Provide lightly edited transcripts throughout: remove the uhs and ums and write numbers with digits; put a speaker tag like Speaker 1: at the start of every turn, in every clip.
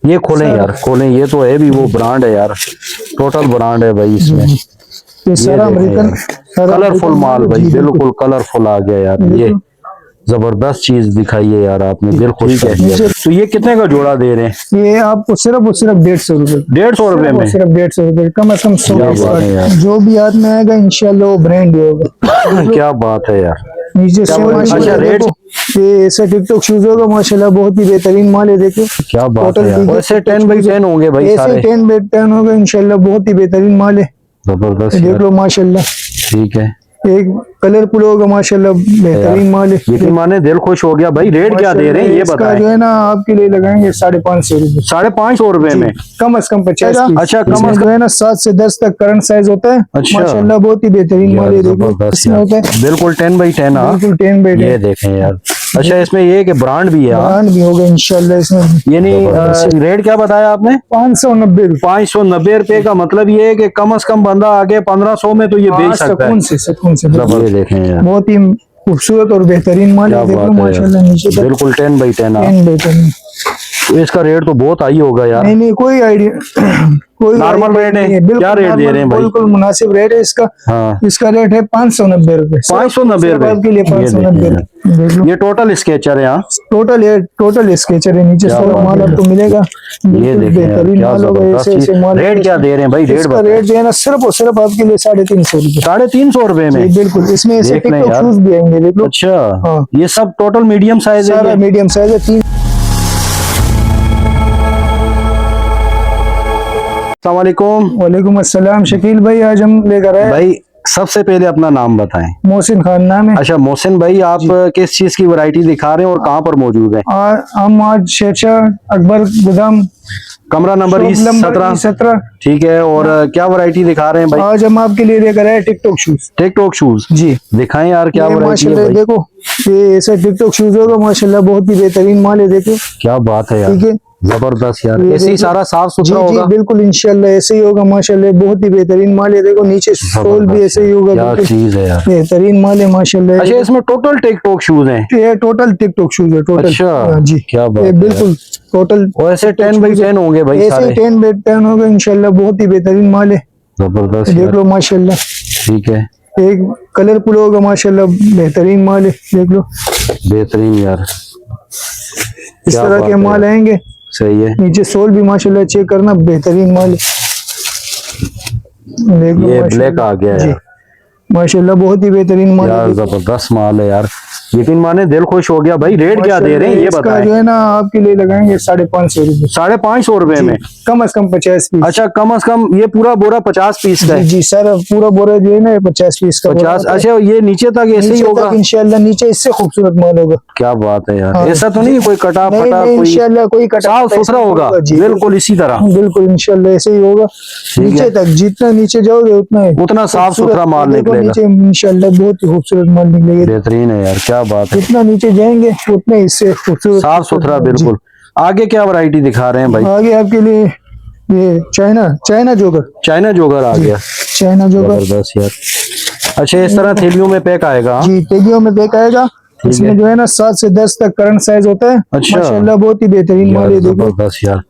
Speaker 1: ये खोलें यार, खोलें। ये तो है भी वो ब्रांड है यार, टोटल ब्रांड है भाई इसमें।
Speaker 2: ये सारा अमेरिकन
Speaker 1: कलरफुल माल भाई, बिल्कुल कलरफुल आ गया यार। ये जबरदस्त चीज दिखाई है यार आपने, दिल खुश कर दिया। तो ये कितने का जोड़ा दे रहे हैं?
Speaker 2: ये आपको सिर्फ और सिर्फ 150 रुपए।
Speaker 1: 150 रुपए में?
Speaker 2: सिर्फ 150 रुपए, कम से कम 100। जो भी हाथ में आएगा इंशाल्लाह वो ब्रांड होगा।
Speaker 1: क्या बात है यार।
Speaker 2: नीचे से
Speaker 1: अच्छा रेट?
Speaker 2: ये ऐसा टिकटॉक शूज होगा माशाल्लाह, बहुत ही बेहतरीन माल है। देखिए
Speaker 1: क्या बात है यार। वैसे 10x10 होंगे भाई
Speaker 2: ऐसे
Speaker 1: सारे?
Speaker 2: 10x10 होगा इंशाल्लाह, बहुत ही बेहतरीन माल है।
Speaker 1: जबरदस्त
Speaker 2: देख लो माशाल्लाह,
Speaker 1: ठीक है।
Speaker 2: एक कलरफुल होगा माशाल्लाह, बेहतरीन माल है।
Speaker 1: यकीन माने दिल खुश हो गया भाई। रेट क्या दे रहे हैं ये बताएं?
Speaker 2: जो है ना आपके लिए लगाएंगे 550 रुपए।
Speaker 1: 550 रुपए में?
Speaker 2: कम से कम 50।
Speaker 1: अच्छा कम से
Speaker 2: जो है ना 7 से 10 तक करंट साइज होता है।
Speaker 1: अच्छा
Speaker 2: माशाल्लाह बहुत ही बेहतरीन माल है। देखो इसमें होता है
Speaker 1: बिल्कुल 10x10।
Speaker 2: बिल्कुल 10x10।
Speaker 1: ये देखें यार। अच्छा इसमें ये कि ब्रांड भी है?
Speaker 2: ब्रांड भी होगा इंशाल्लाह इसमें।
Speaker 1: ये नहीं रेट क्या बताया आपने?
Speaker 2: 590 रुपए।
Speaker 1: 590 रुपए का मतलब ये है कि कम से कम बंदा आगे 1500 में तो ये बेच सकता है।
Speaker 2: सुकून से
Speaker 1: ये देखें यार,
Speaker 2: बहुत ही खूबसूरत और बेहतरीन माल है। देखो माशाल्लाह नीचे
Speaker 1: बिल्कुल 10x10।
Speaker 2: 10x10।
Speaker 1: तो इसका रेट तो बहुत हाई होगा यार।
Speaker 2: नहीं कोई आइडिया, कोई
Speaker 1: नॉर्मल रेट है? क्या रेट दे रहे हैं भाई?
Speaker 2: बिल्कुल मुनासिब रेट है इसका।
Speaker 1: हाँ।
Speaker 2: इसका रेट है 590 रुपए।
Speaker 1: 590 रुपए
Speaker 2: के लिए 590 रुपए।
Speaker 1: ये टोटल स्केचर है?
Speaker 2: टोटल स्केचर है। नीचे माल आपको मिलेगा।
Speaker 1: ये बेहतरीन माल होगा। रेट क्या दे रहे हैं भाई?
Speaker 2: इसका रेट जो है ना सिर्फ और सिर्फ आपके लिए 350 रुपए।
Speaker 1: 350 रुपए में?
Speaker 2: बिल्कुल। इसमें ऐसे टिकटॉक शूज भी आएंगे, देख लो।
Speaker 1: अच्छा ये सब टोटल मीडियम साइज है?
Speaker 2: सारा मीडियम साइज है। वालेकुम अस्सलाम। शकील भाई आज हम लेकर आए
Speaker 1: भाई, सबसे पहले अपना नाम बताएं।
Speaker 2: मोहसिन खान नाम है।
Speaker 1: अच्छा मोहसिन भाई, आप किस चीज की वैरायटी दिखा रहे हैं और कहाँ पर मौजूद हैं?
Speaker 2: हम आज शेरशाह अकबर गोदाम,
Speaker 1: कमरा नंबर 17। ठीक है। और क्या वैरायटी दिखा रहे हैं भाई?
Speaker 2: आज हम आपके लिए लेकर आए टिकटॉक शूज।
Speaker 1: टिकटॉक शूज जी दिखाएं यार, क्या वैरायटी है भाई?
Speaker 2: देखो ये ऐसा टिकटॉक शूज होगा माशाल्लाह, बहुत ही बेहतरीन माल है। देखिए क्या
Speaker 1: बात है यार, जबरदस्त यार। ऐसे ही सारा साफ सुथरा होगा?
Speaker 2: बिल्कुल इंशाल्लाह ऐसे ही होगा माशाल्लाह, बहुत ही बेहतरीन माल है। देखो नीचे सोल भी ऐसे ही होगा।
Speaker 1: क्या चीज है यार,
Speaker 2: बेहतरीन माल है माशाल्लाह।
Speaker 1: अच्छा इसमें टोटल टिकटॉक शूज हैं?
Speaker 2: ये टोटल टिकटॉक शूज है टोटल।
Speaker 1: अच्छा जी, क्या बात है,
Speaker 2: बिल्कुल टोटल।
Speaker 1: वैसे 10x10 होंगे भाई सारे?
Speaker 2: 10x10 होगा इंशाल्लाह, बहुत ही बेहतरीन माल है।
Speaker 1: जबरदस्त,
Speaker 2: देख लो माशाल्लाह।
Speaker 1: ठीक है।
Speaker 2: एक कलरफुल होगा माशाल्लाह, बेहतरीन माल है। देख लो
Speaker 1: बेहतरीन यार,
Speaker 2: इस तरह के माल आएंगे।
Speaker 1: सही है।
Speaker 2: नीचे सोल भी माशाल्लाह चेक करना, बेहतरीन माल है। देख लो
Speaker 1: ये ब्लैक आ गया यार,
Speaker 2: माशाल्लाह बहुत ही बेहतरीन माल है।
Speaker 1: जबरदस्त माल है यार, यकीन माने दिल खुश हो गया भाई। रेट क्या दे रहे हैं ये बताएं?
Speaker 2: जो है ना आपके लिए लगाएंगे 550 रुपए।
Speaker 1: 550 रुपए में?
Speaker 2: कम से कम 50 पीस।
Speaker 1: अच्छा कम से कम ये पूरा बोरा 50 पीस का है?
Speaker 2: जी सर, पूरा बोरा जो है ना 50 पीस का।
Speaker 1: 50? अच्छा ये नीचे तक ऐसे ही होगा
Speaker 2: इंशाल्लाह? नीचे इससे खूबसूरत माल होगा।
Speaker 1: क्या बात है यार, ऐसा तो नहीं कोई कटा फटा?
Speaker 2: इंशाल्लाह कोई कटा,
Speaker 1: साफ सुथरा होगा बिल्कुल इसी तरह?
Speaker 2: बिल्कुल इंशाल्लाह ऐसे ही होगा। नीचे तक जितना नीचे जाओगे
Speaker 1: उतना साफ सुथरा माल निकलेगा
Speaker 2: इंशाल्लाह, बहुत ही खूबसूरत माल निकलेगा।
Speaker 1: बेहतरीन है यार, क्या बात है।
Speaker 2: जितना नीचे जाएंगे उतने इससे खूबसूरत
Speaker 1: साफ सुथरा बिल्कुल। आगे क्या वैरायटी दिखा रहे हैं भाई?
Speaker 2: आगे आपके लिए ये चाइना जोगर आ गया। चाइना जोगर
Speaker 1: जबरदस्त यार। अच्छा इस तरह थैलियों में पैक आएगा?
Speaker 2: जी थैलियों में पैक आएगा। इसमें जो है ना 7 से 10 तक करंट साइज होता है।
Speaker 1: अच्छा
Speaker 2: माशाल्लाह बहुत ही बेहतरीन माल है।
Speaker 1: जबरदस्त यार,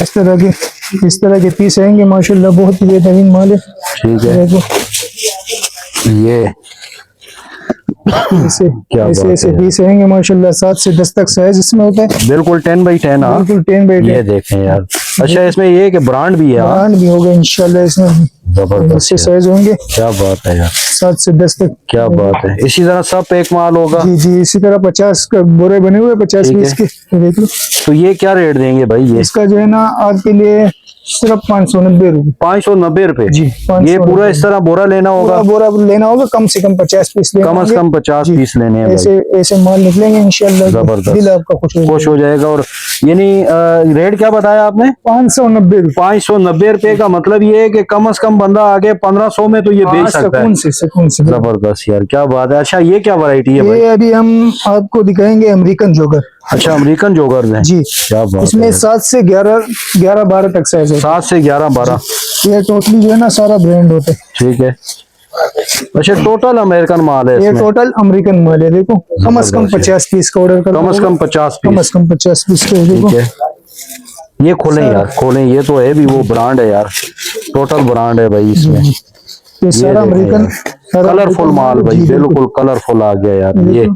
Speaker 2: इस तरह के पीस आएंगे माशाल्लाह, बहुत ही बेहतरीन माल है।
Speaker 1: ठीक है। ये
Speaker 2: ऐसे पीस आएंगे माशाल्लाह, 7 से 10 तक साइज इसमें होता है।
Speaker 1: बिल्कुल 10x10।
Speaker 2: बिल्कुल 10x10।
Speaker 1: ये देखें यार। अच्छा इसमें ये कि ब्रांड भी है?
Speaker 2: ब्रांड भी होगा इंशाल्लाह इसमें।
Speaker 1: जबरदस्त
Speaker 2: साइज होंगे।
Speaker 1: क्या बात है यार,
Speaker 2: 7 से 10 तक।
Speaker 1: क्या बात है। इसी तरह सब पैक माल होगा?
Speaker 2: जी इसी तरह 50 का बोरे बने हुए 50 पीस के। देख लो।
Speaker 1: तो ये क्या रेट देंगे भाई? ये
Speaker 2: इसका जो है ना आपके लिए सिर्फ 590 रुपए।
Speaker 1: 590 रुपए
Speaker 2: जी।
Speaker 1: ये पूरा इस तरह बोरा लेना होगा?
Speaker 2: बोरा लेना होगा, कम से कम 50 पीस लेना,
Speaker 1: कम से कम 50 पीस लेने हैं।
Speaker 2: ऐसे माल निकलेंगे इंशाल्लाह,
Speaker 1: जबरदस्त,
Speaker 2: दिल आपका खुश
Speaker 1: हो जाएगा। और यानी रेट क्या बताया आपने?
Speaker 2: 590 रुपए।
Speaker 1: 590 रुपए का मतलब ये है कि कम से कम बंदा आगे 1500 में तो ये बेच सकता है।
Speaker 2: सुकून से।
Speaker 1: जबरदस्त यार, क्या बात है। अच्छा ये क्या वैरायटी है भाई?
Speaker 2: ये अभी हम आपको दिखाएंगे अमेरिकन जोगर।
Speaker 1: अच्छा अमेरिकन जोगर है
Speaker 2: जी,
Speaker 1: क्या बात
Speaker 2: इसमें 7 से 11-12 तक साइज है।
Speaker 1: 7 से 11-12।
Speaker 2: ये टोटली जो है ना सारा ब्रांड होता है।
Speaker 1: ठीक है। अच्छा टोटल अमेरिकन माल है
Speaker 2: ये
Speaker 1: इसमें।
Speaker 2: टोटल अमेरिकन माल है, देखो कम से कम 50 पीस का ऑर्डर करना
Speaker 1: कम से
Speaker 2: होगा।
Speaker 1: कम 50
Speaker 2: कम
Speaker 1: पीस।
Speaker 2: से कम 50 पीस का, देखो
Speaker 1: ठीक है, ये खोलें यार, खोलें, ये तो है भी वो ब्रांड है यार, टोटल ब्रांड है भाई इसमें।
Speaker 2: ये सारा अमेरिकन
Speaker 1: कलरफुल माल भाई, बिल्कुल कलरफुल आ गया यार, ये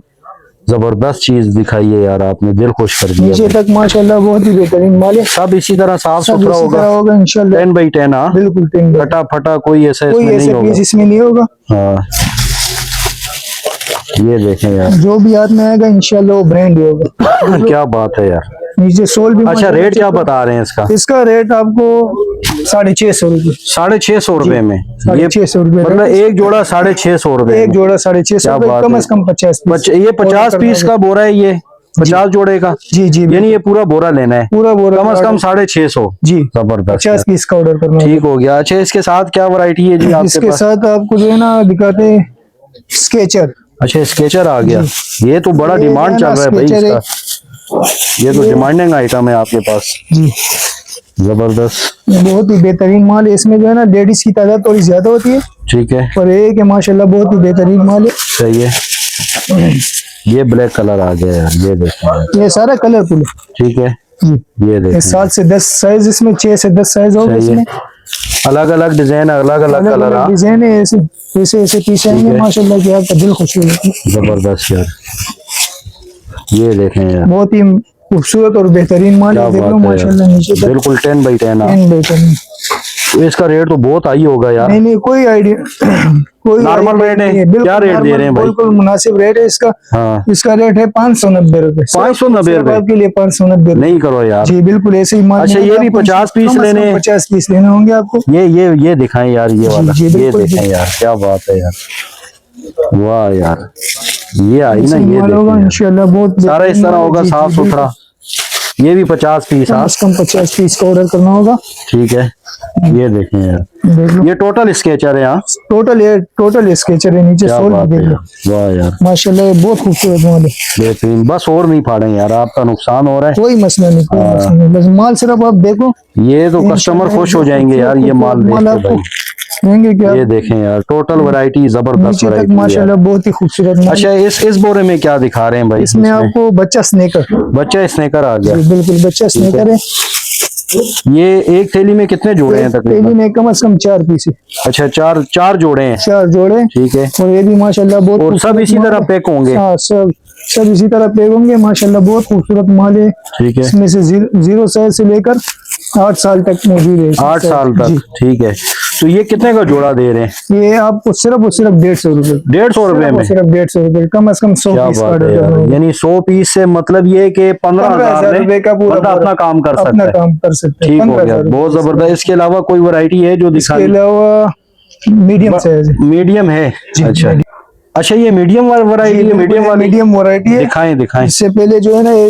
Speaker 1: जबरदस्त चीज दिखाई है यार, आपने दिल खुश कर दिया
Speaker 2: नीचे
Speaker 1: भाई।
Speaker 2: तक माशाल्लाह बहुत ही बेहतरीन माल है।
Speaker 1: सब इसी तरह साफ
Speaker 2: सब
Speaker 1: सुथरा
Speaker 2: इसी
Speaker 1: होगा,
Speaker 2: तरह होगा इंशाल्लाह।
Speaker 1: 10x10। हाँ,
Speaker 2: बिल्कुल 10
Speaker 1: फटा फटा कोई ऐसा
Speaker 2: कोई
Speaker 1: इसमें नहीं
Speaker 2: ऐसे
Speaker 1: होगा।
Speaker 2: पीस इसमें नहीं होगा।
Speaker 1: हाँ, ये देखें यार,
Speaker 2: जो भी हाथ में आएगा इंशाल्लाह वो ब्रांड होगा।
Speaker 1: क्या बात है यार।
Speaker 2: नीचे सोल भी
Speaker 1: अच्छा
Speaker 2: माशाल्लाह
Speaker 1: रेट क्या
Speaker 2: चेक
Speaker 1: बता रहे हैं इसका?
Speaker 2: करो। इसका रेट आपको 650 रुपये।
Speaker 1: 650 रुपए में, ये
Speaker 2: 650 रुपये
Speaker 1: मतलब एक जोड़ा 650 रुपए
Speaker 2: एक
Speaker 1: में।
Speaker 2: जोड़ा 650
Speaker 1: क्या
Speaker 2: रुपये,
Speaker 1: बात
Speaker 2: कम
Speaker 1: है।
Speaker 2: से कम 50 पीस।
Speaker 1: ये 50 पीस का बोरा है, ये 50 जोड़े का,
Speaker 2: जी जी
Speaker 1: यानी ये पूरा बोरा लेना है,
Speaker 2: पूरा बोरा
Speaker 1: कम से कम 650।
Speaker 2: जी
Speaker 1: जबरदस्त
Speaker 2: 50 पीस का ऑर्डर करना
Speaker 1: ठीक हो गया। अच्छा इसके साथ क्या वैरायटी है जी
Speaker 2: होगा।
Speaker 1: आपके
Speaker 2: इसके
Speaker 1: पास?
Speaker 2: साथ आपको जो है ना दिखाते हैं स्केचर।
Speaker 1: अच्छा स्केचर आ गया, ये तो बड़ा
Speaker 2: ये
Speaker 1: डिमांड
Speaker 2: है
Speaker 1: चल
Speaker 2: ना
Speaker 1: रहा है भाई
Speaker 2: स्केचर है।
Speaker 1: इसका, ये तो डिमांडिंग आइटम है आपके पास।
Speaker 2: जी
Speaker 1: जबरदस्त,
Speaker 2: बहुत ही बेहतरीन माल है। इसमें जो है ना लेडीज की तादाद थोड़ी ज्यादा होती है,
Speaker 1: ठीक है,
Speaker 2: और एक है माशाल्लाह बहुत ही बेहतरीन माल है।
Speaker 1: सही है। ये ब्लैक कलर आ गया यार, ये देखो,
Speaker 2: ये सारा कलरफुल है।
Speaker 1: ठीक है,
Speaker 2: जी
Speaker 1: ये
Speaker 2: ये
Speaker 1: देखो,
Speaker 2: 7 से 10 साइज, इसमें 6 से 10 साइज होगा।
Speaker 1: सही है,
Speaker 2: इसमें
Speaker 1: अलग अलग डिजाइन, अलग अलग
Speaker 2: अलग
Speaker 1: कलर।
Speaker 2: अलग डिजाइन है। ऐसे ऐसे ऐसे पीस आएंगे
Speaker 1: है।
Speaker 2: माशाल्लाह कि आपका दिल खुश हो जाएगा।
Speaker 1: जबरदस्त यार, ये देखें यार,
Speaker 2: बहुत ही खूबसूरत और बेहतरीन माल
Speaker 1: क्या
Speaker 2: है। देख लो
Speaker 1: बात है
Speaker 2: माशाल्लाह
Speaker 1: यार,
Speaker 2: नीचे तक
Speaker 1: बिल्कुल 10x10।
Speaker 2: बेहतरीन।
Speaker 1: तो इसका रेट तो बहुत हाई होगा यार।
Speaker 2: नहीं नहीं कोई आइडिया कोई
Speaker 1: नॉर्मल
Speaker 2: idea
Speaker 1: रेट है?
Speaker 2: नहीं बिल्कुल
Speaker 1: क्या रेट दे
Speaker 2: normal,
Speaker 1: रहे हैं भाई?
Speaker 2: बिल्कुल मुनासिब रेट है इसका।
Speaker 1: हाँ,
Speaker 2: इसका रेट है 590 रुपए।
Speaker 1: 590 रुपए?
Speaker 2: आपके लिए 590 रुपए।
Speaker 1: नहीं करो यार।
Speaker 2: जी बिल्कुल ऐसे ही माल
Speaker 1: अच्छा,
Speaker 2: मिलेगा
Speaker 1: ये भी
Speaker 2: आपको।
Speaker 1: 50 पीस
Speaker 2: कम से कम
Speaker 1: लेने हैं?
Speaker 2: 50 पीस लेने होंगे आपको।
Speaker 1: ये दिखाएं यार, ये वाला,
Speaker 2: जी,
Speaker 1: ये
Speaker 2: बिल्कुल,
Speaker 1: देखें यार, क्या बात है यार, वाह यार, ये आई ना,
Speaker 2: ऐसे ही
Speaker 1: ये
Speaker 2: माल होगा
Speaker 1: देखें यार,
Speaker 2: इंशाल्लाह। बहुत
Speaker 1: सारा इस
Speaker 2: बेहतरीन
Speaker 1: तरह
Speaker 2: माल है।
Speaker 1: होगा
Speaker 2: जी,
Speaker 1: साफ
Speaker 2: जी,
Speaker 1: सुथरा। ये भी 50 पीस।
Speaker 2: कम
Speaker 1: हाँ
Speaker 2: से कम 50 पीस का ऑर्डर करना होगा।
Speaker 1: ठीक है, ये देखें यार,
Speaker 2: देख लो
Speaker 1: ये टोटल स्केचर है। हाँ,
Speaker 2: टोटल स्केचर है। नीचे
Speaker 1: क्या
Speaker 2: सोल
Speaker 1: बात
Speaker 2: भी
Speaker 1: है
Speaker 2: देख लो
Speaker 1: यार, वाह यार,
Speaker 2: माशाल्लाह। ये बहुत खूबसूरत माल है।
Speaker 1: बेहतरीन। बस और नहीं फाड़े यार, आपका नुकसान हो रहा है।
Speaker 2: कोई मसला नहीं, कोई मसला नहीं। बस माल सिर्फ आप देखो,
Speaker 1: ये तो कस्टमर खुश हो जाएंगे यार, ये माल देख के
Speaker 2: आपको
Speaker 1: भाई।
Speaker 2: देंगे क्या।
Speaker 1: ये देखें यार, टोटल वैरायटी, जबरदस्त
Speaker 2: नीचे तक
Speaker 1: वैरायटी है
Speaker 2: माशाल्लाह
Speaker 1: यार।
Speaker 2: बहुत ही खूबसूरत माल।
Speaker 1: अच्छा इस बोरे में क्या दिखा रहे हैं भाई?
Speaker 2: इसमें आपको बच्चा स्नेकर।
Speaker 1: बच्चा स्नेकर आ गया।
Speaker 2: जी बिल्कुल बच्चा स्नेकर है।
Speaker 1: ये एक थैली में कितने जोड़े हैं
Speaker 2: थैली
Speaker 1: तकरीबन?
Speaker 2: में कम से कम 4 पीस है।
Speaker 1: अच्छा, चार जोड़े हैं,
Speaker 2: 4 जोड़े।
Speaker 1: ठीक है,
Speaker 2: और ये भी माशाल्लाह बहुत
Speaker 1: और सब
Speaker 2: खूबसूरत
Speaker 1: इसी
Speaker 2: माल
Speaker 1: तरह
Speaker 2: है।
Speaker 1: पैक होंगे?
Speaker 2: हाँ सब इसी तरह पैक होंगे माशाल्लाह। बहुत खूबसूरत माल है।
Speaker 1: ठीक है,
Speaker 2: इसमें से 0 साइज से लेकर 8 साल तक मौजूद है।
Speaker 1: 8 साल
Speaker 2: जी।
Speaker 1: तक, ठीक है। तो ये कितने का जोड़ा दे रहे हैं?
Speaker 2: ये आपको सिर्फ और सिर्फ 150 रुपए।
Speaker 1: 150 रुपए में?
Speaker 2: सिर्फ 150 रुपए, कम से कम 100
Speaker 1: क्या
Speaker 2: पीस का
Speaker 1: बात
Speaker 2: ऑर्डर
Speaker 1: है
Speaker 2: करना
Speaker 1: यार,
Speaker 2: होगा।
Speaker 1: यानी 100 पीस से मतलब ये कि 15,000 में
Speaker 2: रुपए का पूरा
Speaker 1: बंदा अपना काम कर
Speaker 2: अपना
Speaker 1: सकता है।
Speaker 2: काम कर सकते हैं।
Speaker 1: ठीक हो
Speaker 2: 15,000
Speaker 1: गया,
Speaker 2: रुपए
Speaker 1: बहुत
Speaker 2: से।
Speaker 1: जबरदस्त। इसके अलावा कोई वैरायटी है जो
Speaker 2: इसके
Speaker 1: दिखानी?
Speaker 2: अलावा मीडियम साइज है।
Speaker 1: मीडियम है? अच्छा अच्छा, ये मीडियम वैरायटी है, मीडियम वाली
Speaker 2: मीडियम वैरायटी है।
Speaker 1: दिखाएं।
Speaker 2: इससे पहले जो है ना ये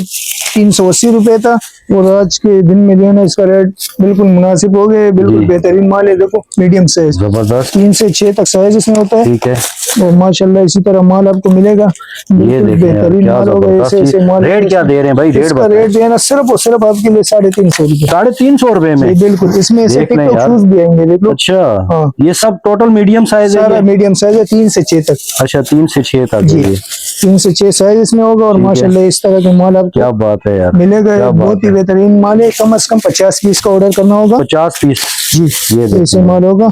Speaker 2: 380 रुपए था, और आज के दिन में जो है ना इसका रेट बिल्कुल मुनासिब हो गए। बिल्कुल
Speaker 1: जी।
Speaker 2: बेहतरीन माल है। देखो मीडियम साइज,
Speaker 1: जबरदस्त,
Speaker 2: 3 से 6 तक साइज इसमें होता है।
Speaker 1: ठीक है,
Speaker 2: और माशाल्लाह इसी तरह माल आपको मिलेगा।
Speaker 1: ये
Speaker 2: बिल्कुल
Speaker 1: देखें यार,
Speaker 2: बेहतरीन
Speaker 1: क्या
Speaker 2: माल होगा।
Speaker 1: जबरदस्त
Speaker 2: ऐसे माल
Speaker 1: रेट क्या दे रहे हैं भाई? रेट
Speaker 2: इसका रेट जो है ना सिर्फ और सिर्फ आपके लिए 350 रुपए।
Speaker 1: 350 रुपए में?
Speaker 2: जी बिल्कुल। इसमें ऐसे
Speaker 1: देख लें
Speaker 2: टिकटॉक
Speaker 1: यार।
Speaker 2: शूज भी आएंगे, देख लो।
Speaker 1: अच्छा,
Speaker 2: हाँ।
Speaker 1: ये सब टोटल मीडियम साइज है
Speaker 2: सारा
Speaker 1: ये?
Speaker 2: मीडियम साइज है, 3 से 6 तक।
Speaker 1: अच्छा, 3 से 6 तक
Speaker 2: जी
Speaker 1: है ये।
Speaker 2: 3 से 6 साइज इसमें होगा। और
Speaker 1: ठीक है।
Speaker 2: माशाल्लाह इस तरह के माल आपको
Speaker 1: क्या बात है यार,
Speaker 2: मिलेगा।
Speaker 1: क्या
Speaker 2: बहुत
Speaker 1: बात
Speaker 2: ही
Speaker 1: है।
Speaker 2: बेहतरीन माल है। कम से कम 50 पीस का ऑर्डर करना होगा।
Speaker 1: 50 पीस?
Speaker 2: जी
Speaker 1: ये
Speaker 2: ऐसे
Speaker 1: देखो,
Speaker 2: माल होगा।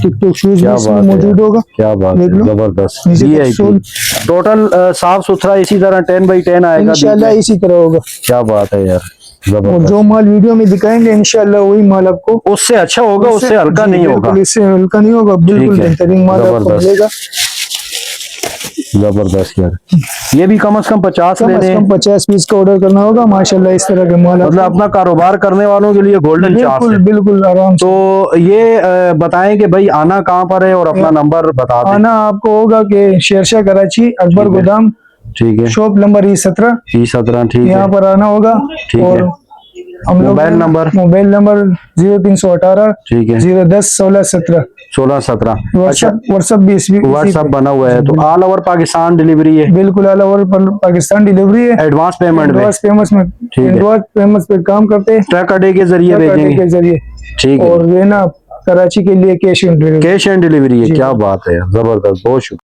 Speaker 2: टिकटॉक शूज भी
Speaker 1: क्या
Speaker 2: इसमें
Speaker 1: बात है
Speaker 2: मौजूद
Speaker 1: यार,
Speaker 2: होगा।
Speaker 1: क्या बात है,
Speaker 2: देख लो।
Speaker 1: जबरदस्त।
Speaker 2: नीचे तक
Speaker 1: VIP
Speaker 2: सोल।
Speaker 1: टोटल साफ सुथरा इसी तरह 10x10 आएगा बीच
Speaker 2: इंशाल्लाह
Speaker 1: में।
Speaker 2: इसी तरह होगा।
Speaker 1: क्या बात है यार,
Speaker 2: और
Speaker 1: जबरदस्त।
Speaker 2: जो माल वीडियो में दिखाएंगे इंशाल्लाह वही माल आपको
Speaker 1: उससे अच्छा होगा, उससे हल्का
Speaker 2: जी,
Speaker 1: नहीं
Speaker 2: बिल्कुल
Speaker 1: होगा।
Speaker 2: इससे हल्का नहीं होगा। बिल्कुल
Speaker 1: ठीक है,
Speaker 2: बेहतरीन माल आपको
Speaker 1: जबरदस्त।
Speaker 2: मिलेगा।
Speaker 1: जबरदस्त यार, ये भी कम से कम 50
Speaker 2: कम
Speaker 1: लेने
Speaker 2: से
Speaker 1: हैं।
Speaker 2: कम 50 पीस का ऑर्डर करना होगा। माशाल्लाह इस तरह के माल
Speaker 1: मतलब अपना कारोबार करने वालों के लिए गोल्डन चांस
Speaker 2: बिल्कुल
Speaker 1: है।
Speaker 2: बिल्कुल आराम से।
Speaker 1: तो ये बताएं कि भाई आना कहाँ पर है, और अपना नंबर बता दें।
Speaker 2: आना आपको होगा कि शेरशाह कराची अकबर
Speaker 1: ठीक है।
Speaker 2: गोदाम,
Speaker 1: ठीक है,
Speaker 2: शॉप नंबर E17।
Speaker 1: E17, ठीक है,
Speaker 2: यहाँ पर आना होगा।
Speaker 1: ठीक
Speaker 2: और
Speaker 1: है।
Speaker 2: हम लोग
Speaker 1: मोबाइल नंबर?
Speaker 2: मोबाइल नंबर 0318
Speaker 1: ठीक है,
Speaker 2: 010 16 17।
Speaker 1: 16-17। अच्छा,
Speaker 2: व्हाट्सएप भी इसी
Speaker 1: व्हाट्सएप
Speaker 2: पे।
Speaker 1: बना हुआ है, तो ऑल ओवर पाकिस्तान डिलीवरी है?
Speaker 2: बिल्कुल ऑल ओवर पाकिस्तान डिलीवरी है।
Speaker 1: एडवांस पेमेंट में?
Speaker 2: एडवांस पेमेंट्स में
Speaker 1: है।
Speaker 2: एडवांस पेमेंट्स पे काम करते हैं।
Speaker 1: ट्रक अड्डे के जरिए
Speaker 2: ट्रक अड्डे
Speaker 1: भेजेंगे?
Speaker 2: के जरिए।
Speaker 1: ठीक है,
Speaker 2: और ये ना कराची के लिए cash on delivery.
Speaker 1: Cash on delivery है, क्या बात है, जबरदस्त, बहुत शुक्रिया।